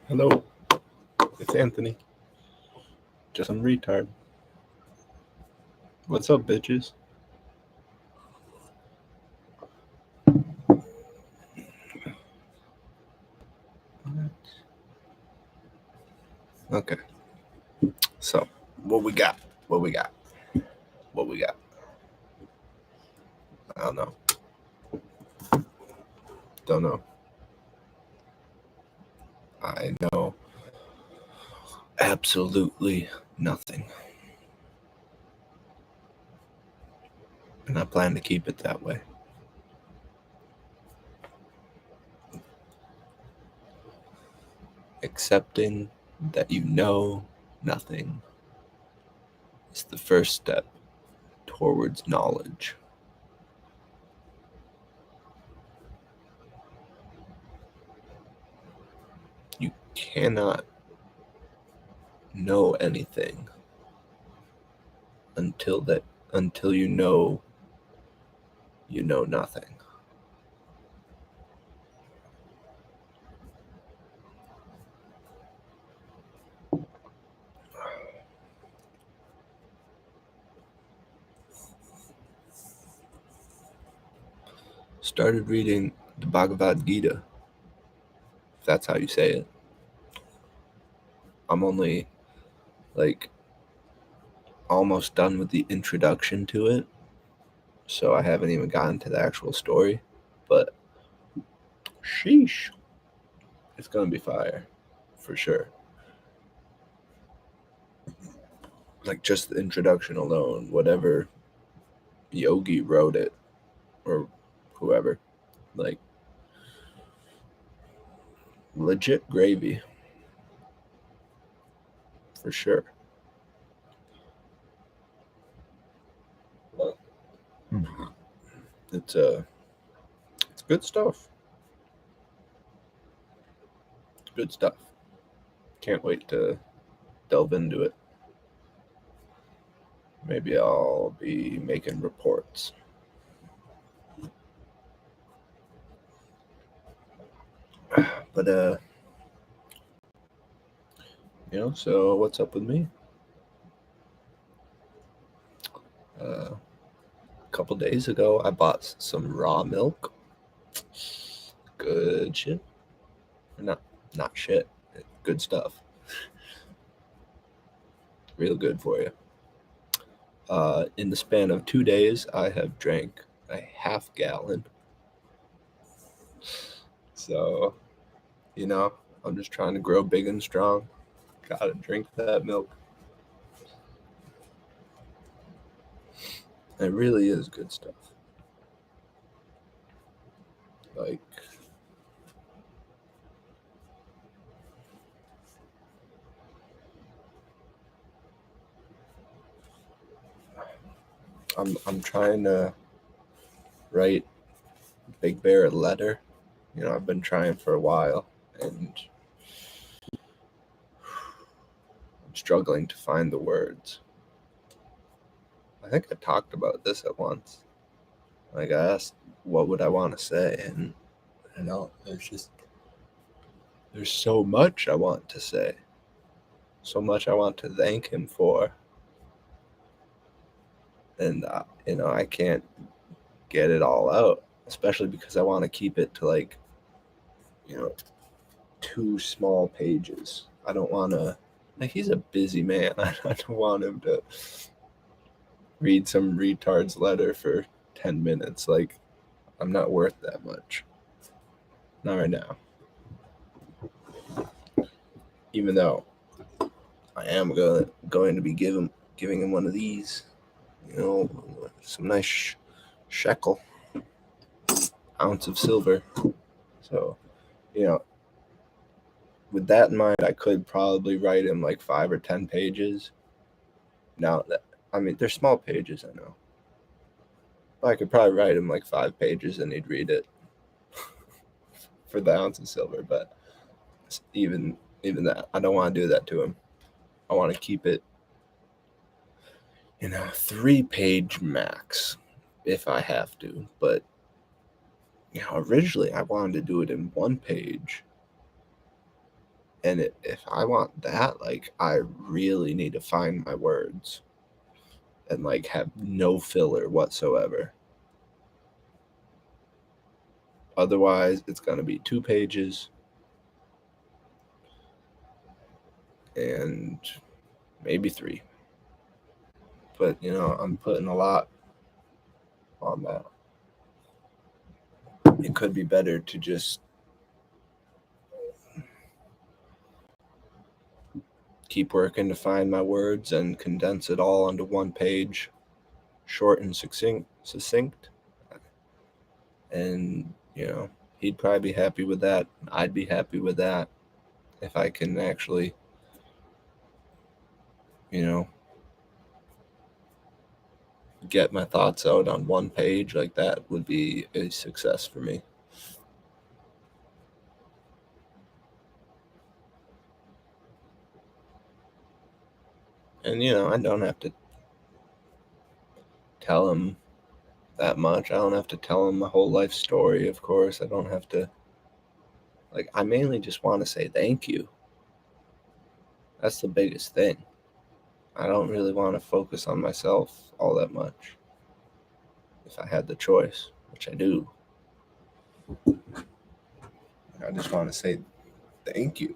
Hello, it's Anthony. Just some retard. What's up, bitches? Okay, so what we got? What we got? What we got? I don't know. Don't know. I know absolutely nothing. And I plan to keep it that way. Accepting that you know nothing is the first step towards knowledge. You cannot know anything until you know nothing. Started reading the Bhagavad Gita, if that's how you say it. I'm only like almost done with the introduction to it, so I haven't even gotten to the actual story. But sheesh, it's gonna be fire for sure. Like just the introduction alone, whatever Yogi wrote it or whoever, like legit gravy for sure. But it's good stuff. It's good stuff. Can't wait to delve into it. Maybe I'll be making reports. But so what's up with me? A couple days ago, I bought some raw milk. Good shit. Not shit. Good stuff. Real good for you. In the span of 2 days, I have drank a half gallon. So, I'm just trying to grow big and strong. Gotta drink that milk. It really is good stuff. Like, I'm trying to write Big Bear a letter. I've been trying for a while, and I'm struggling to find the words. I think I talked about this at once. Like, I asked what would I want to say, and there's so much I want to say, so much I want to thank him for, and I can't get it all out, especially because I want to keep it to like 2 small pages. I don't want to. Like, he's a busy man. I don't want him to read some retard's letter for 10 minutes. Like, I'm not worth that much. Not right now. Even though I am going to be giving him one of these, some nice shekel, ounce of silver. So, with that in mind, I could probably write him like 5 or 10 pages. Now, they're small pages, I know. But I could probably write him like 5 pages and he'd read it for the ounce of silver. But even that, I don't want to do that to him. I want to keep it, 3-page max if I have to. But, originally I wanted to do it in 1 page. And if I want that, like, I really need to find my words and like have no filler whatsoever. Otherwise, it's going to be 2 pages and maybe 3. But, I'm putting a lot on that. It could be better to just keep working to find my words and condense it all onto 1 page, short and succinct. And, he'd probably be happy with that. I'd be happy with that if I can actually, get my thoughts out on 1 page. Like, that would be a success for me. And, I don't have to tell him that much. I don't have to tell him my whole life story, of course. I don't have to, like, I mainly just want to say thank you. That's the biggest thing. I don't really want to focus on myself all that much. If I had the choice, which I do, I just want to say thank you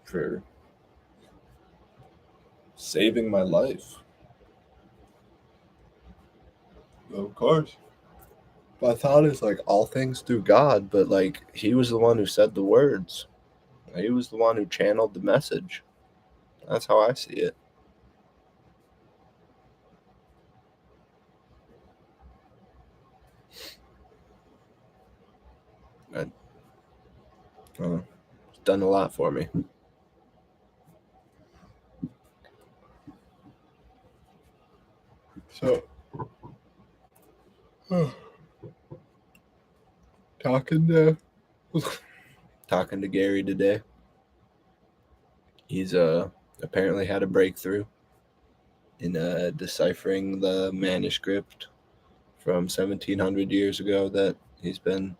for saving my life. Of course. My thought is like all things through God, but like he was the one who said the words. He was the one who channeled the message. That's how I see it. It's done a lot for me. So, talking to Gary today. He's apparently had a breakthrough in deciphering the manuscript from 1700 years ago that he's been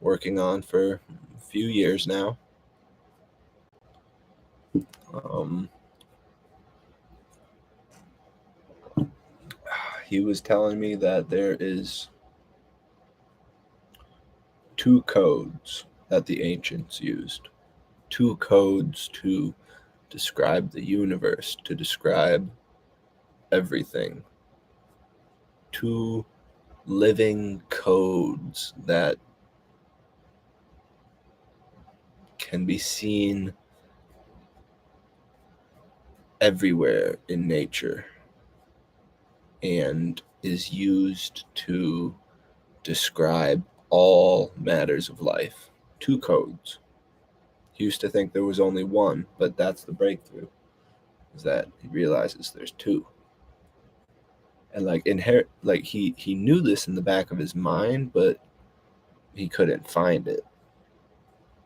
working on for a few years now. He was telling me that there is 2 codes that the ancients used. 2 codes to describe the universe, to describe everything. 2 living codes that can be seen everywhere in nature and is used to describe all matters of life. 2 codes. He used to think there was only 1, but that's the breakthrough, is that he realizes there's 2. And like he knew this in the back of his mind, but he couldn't find it.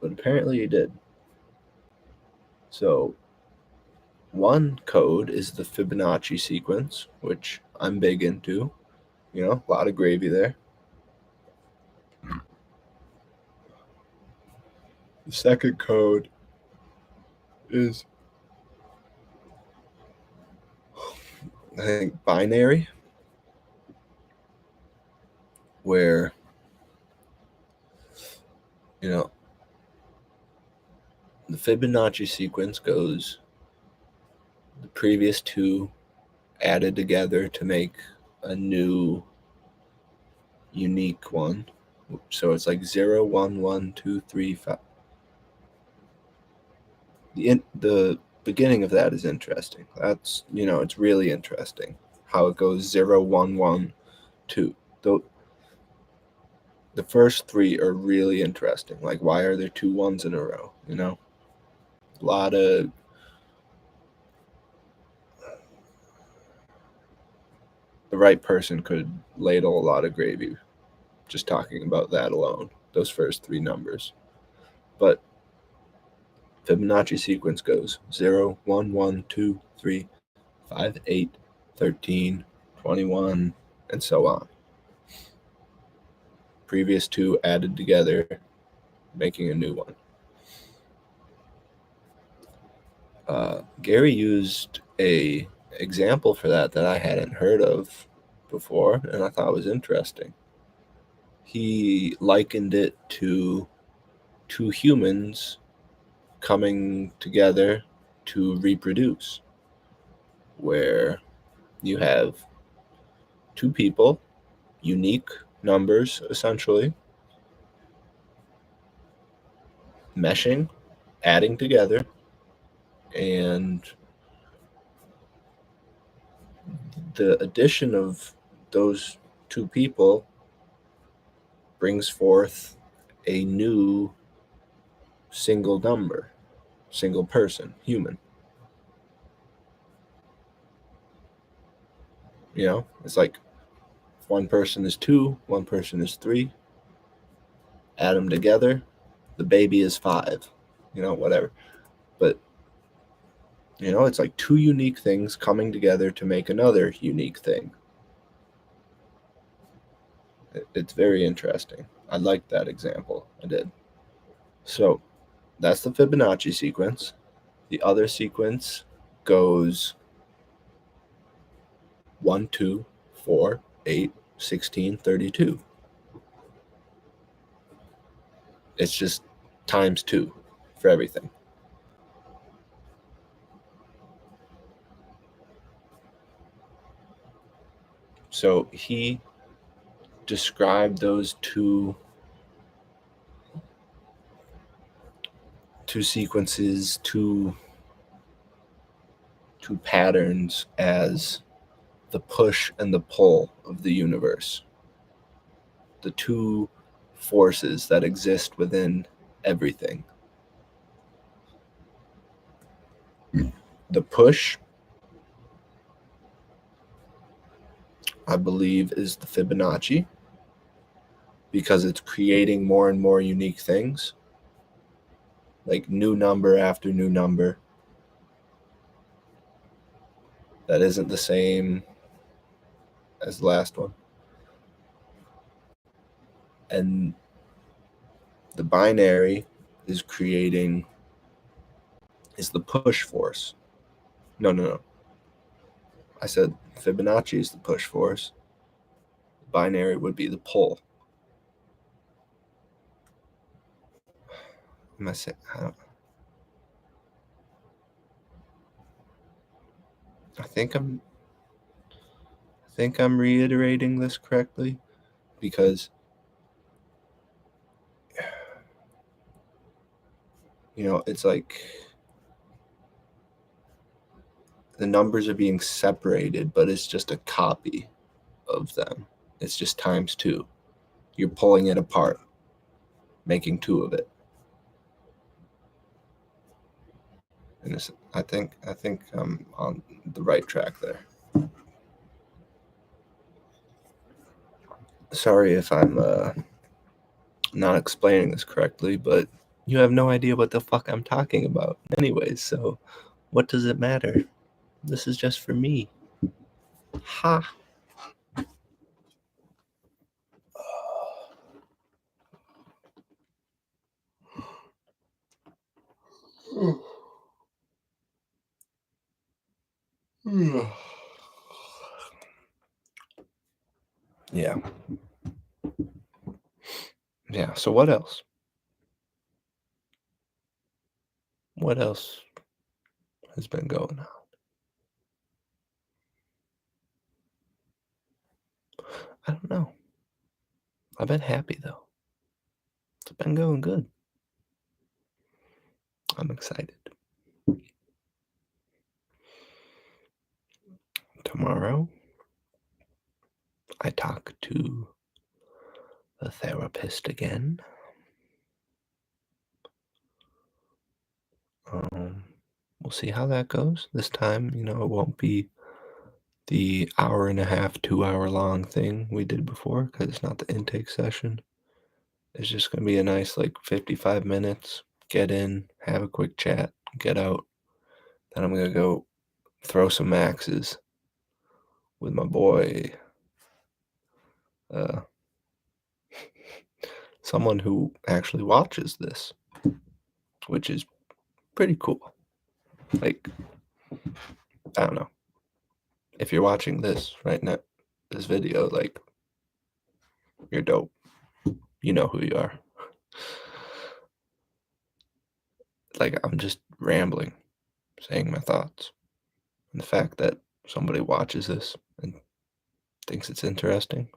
But apparently he did. So 1 code is the Fibonacci sequence, which I'm big into. A lot of gravy there. The second code is, I think, binary, where, the Fibonacci sequence goes the previous 2 added together to make a new unique one. So it's like 0, 1, 1, 2, 3, 5. The beginning of that is interesting. That's, it's really interesting how it goes 0, 1, 1, 2. The first 3 are really interesting. Like, why are there 2 1s in a row? A lot of the right person could ladle a lot of gravy just talking about that alone, those first 3 numbers. But Fibonacci sequence goes 0, 1, 1, 2, 3, 5, 8, 13, 21, and so on. Previous 2 added together, making a new one. Gary used a example for that I hadn't heard of before, and I thought it was interesting. He likened it to two humans coming together to reproduce, where you have two people, unique numbers essentially, meshing, adding together, and the addition of those two people brings forth a new single number, single person, human. You know, it's like one person is 2, one person is 3. Add them together, the baby is 5. You know, whatever. But you know, it's like two unique things coming together to make another unique thing. It's very interesting. I liked that example. I did. So that's the Fibonacci sequence. The other sequence goes 1, 2, 4, 8, 16, 32. It's just times 2 for everything. So he described those two sequences, two patterns as the push and the pull of the universe. The two forces that exist within everything. The push, I believe, is the Fibonacci, because it's creating more and more unique things, like new number after new number that isn't the same as the last one. And the binary is the push force. No. I said Fibonacci is the push force. Binary would be the pull. Am I saying? I think I'm reiterating this correctly, because you know, it's like the numbers are being separated, but it's just a copy of them. It's just times 2. You're pulling it apart, making 2 of it. And I think I'm on the right track there. Sorry if I'm not explaining this correctly, but you have no idea what the fuck I'm talking about anyways, so what does it matter? This is just for me. Ha. Yeah. Yeah, so what else? What else has been going on? I don't know. I've been happy though. It's been going good. I'm excited. Tomorrow, I talk to the therapist again. We'll see how that goes. This time, you know, it won't be the hour and a half, 2 hour long thing we did before, because it's not the intake session. It's just going to be a nice, like, 55 minutes. Get in, have a quick chat, get out. Then I'm going to go throw some maxes with my boy, someone who actually watches this, which is pretty cool. Like, I don't know. If you're watching this right now, this video, like, you're dope. You know who you are. Like, I'm just rambling, saying my thoughts. And the fact that somebody watches this and thinks it's interesting,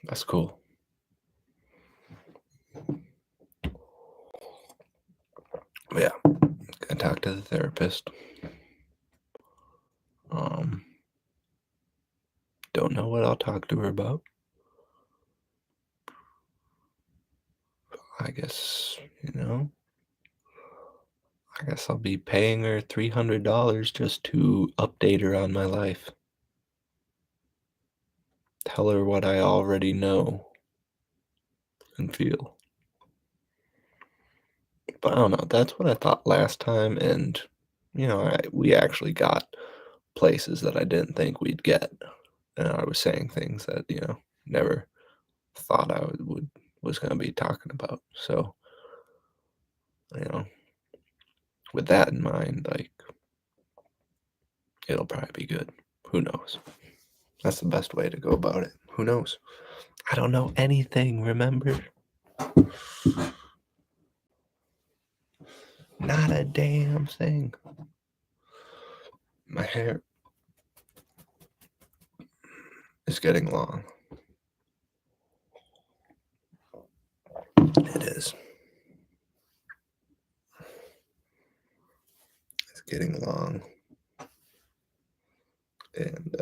that's cool. But yeah, gonna talk to the therapist. Don't know what I'll talk to her about. I guess, I guess I'll be paying her $300 just to update her on my life. Tell her what I already know and feel. But I don't know. That's what I thought last time, and we actually got places that I didn't think we'd get, and I was saying things that never thought I was going to be talking about. So you know, with that in mind, like, it'll probably be good. Who knows? That's the best way to go about it. Who knows? I don't know anything. Remember? Not a damn thing. My hair is getting long. It is. It's getting long. And,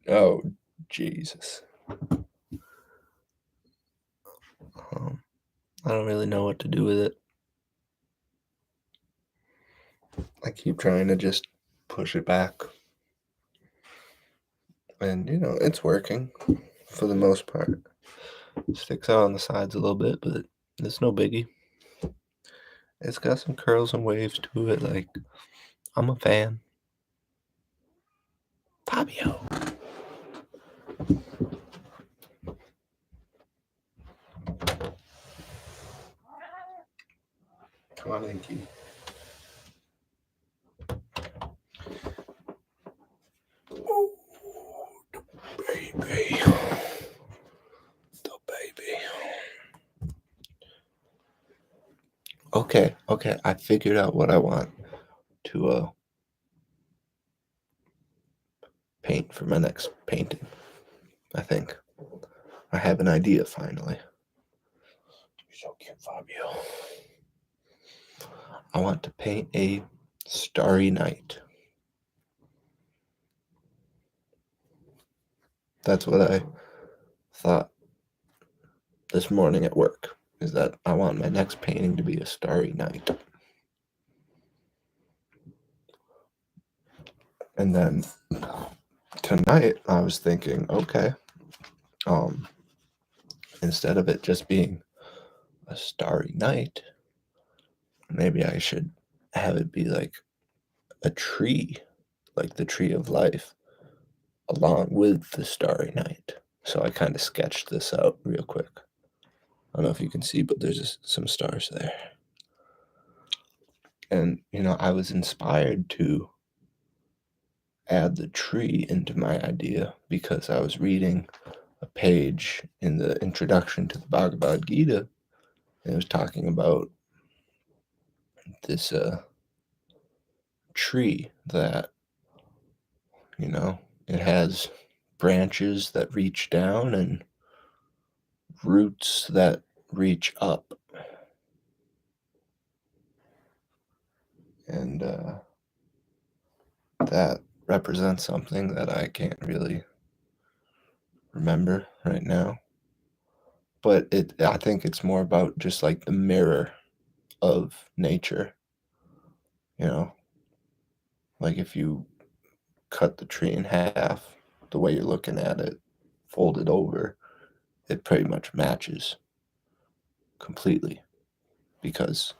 oh, Jesus. I don't really know what to do with it. I keep trying to just push it back. And, it's working for the most part. Sticks out on the sides a little bit, but it's no biggie. It's got some curls and waves to it. Like, I'm a fan. Fabio. Come on, Inky. Oh, the baby. The baby. Okay. I figured out what I want to paint for my next painting. I think I have an idea finally. You're so cute, Fabio. I want to paint a starry night. That's what I thought this morning at work, is that I want my next painting to be a starry night. And then tonight I was thinking, okay, instead of it just being a starry night, maybe I should have it be like a tree, like the tree of life, along with the starry night. So I kind of sketched this out real quick. I don't know if you can see, but there's just some stars there. And, I was inspired to add the tree into my idea because I was reading a page in the introduction to the Bhagavad Gita, and it was talking about this tree that, it has branches that reach down and roots that reach up. And that represents something that I can't really remember right now. But I think it's more about just like the mirror of nature. Like if you cut the tree in half, the way you're looking at it, fold it over, it pretty much matches completely. Because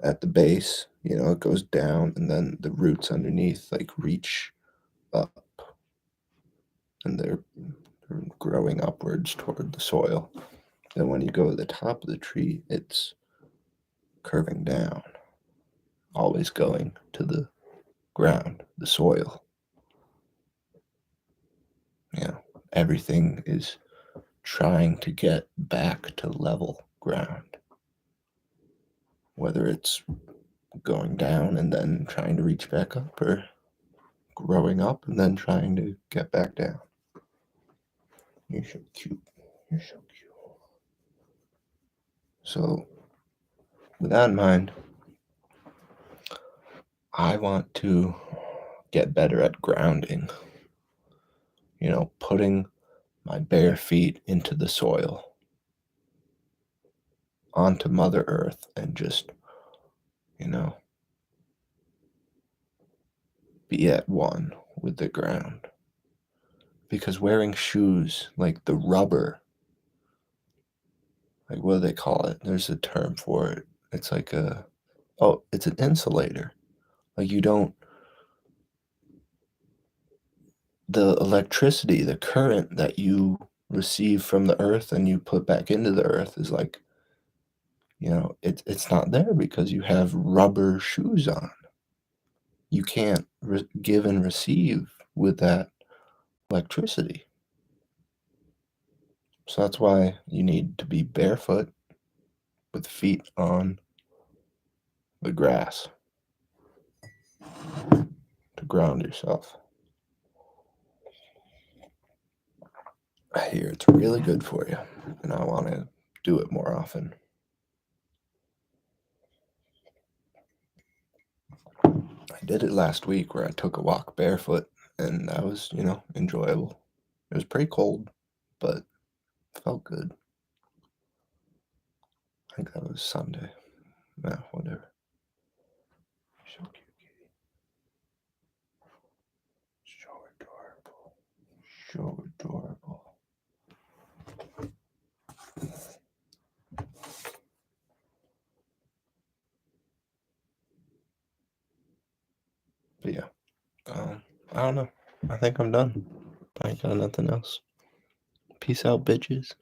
at the base, it goes down, and then the roots underneath like reach up. and they're growing upwards toward the soil. Then when you go to the top of the tree, it's curving down, always going to the ground, the soil. Everything is trying to get back to level ground, whether it's going down and then trying to reach back up, or growing up and then trying to get back down. You're so cute. You're so cute. So, with that in mind, I want to get better at grounding. Putting my bare feet into the soil, onto Mother Earth, and just, be at one with the ground. Because wearing shoes, like the rubber, like what do they call it? There's a term for it. It's like it's an insulator. Like the electricity, the current that you receive from the earth and you put back into the earth is like, it's not there because you have rubber shoes on. You can't give and receive with that electricity. So that's why you need to be barefoot with feet on the grass to ground yourself. I hear it's really good for you, and I want to do it more often. I did it last week where I took a walk barefoot, and that was, enjoyable. It was pretty cold, but it felt good. I think that was Sunday. Yeah, whatever. So cute, kitty. So adorable. So adorable. But yeah, I don't know. I think I'm done. I ain't got nothing else. Peace out, bitches.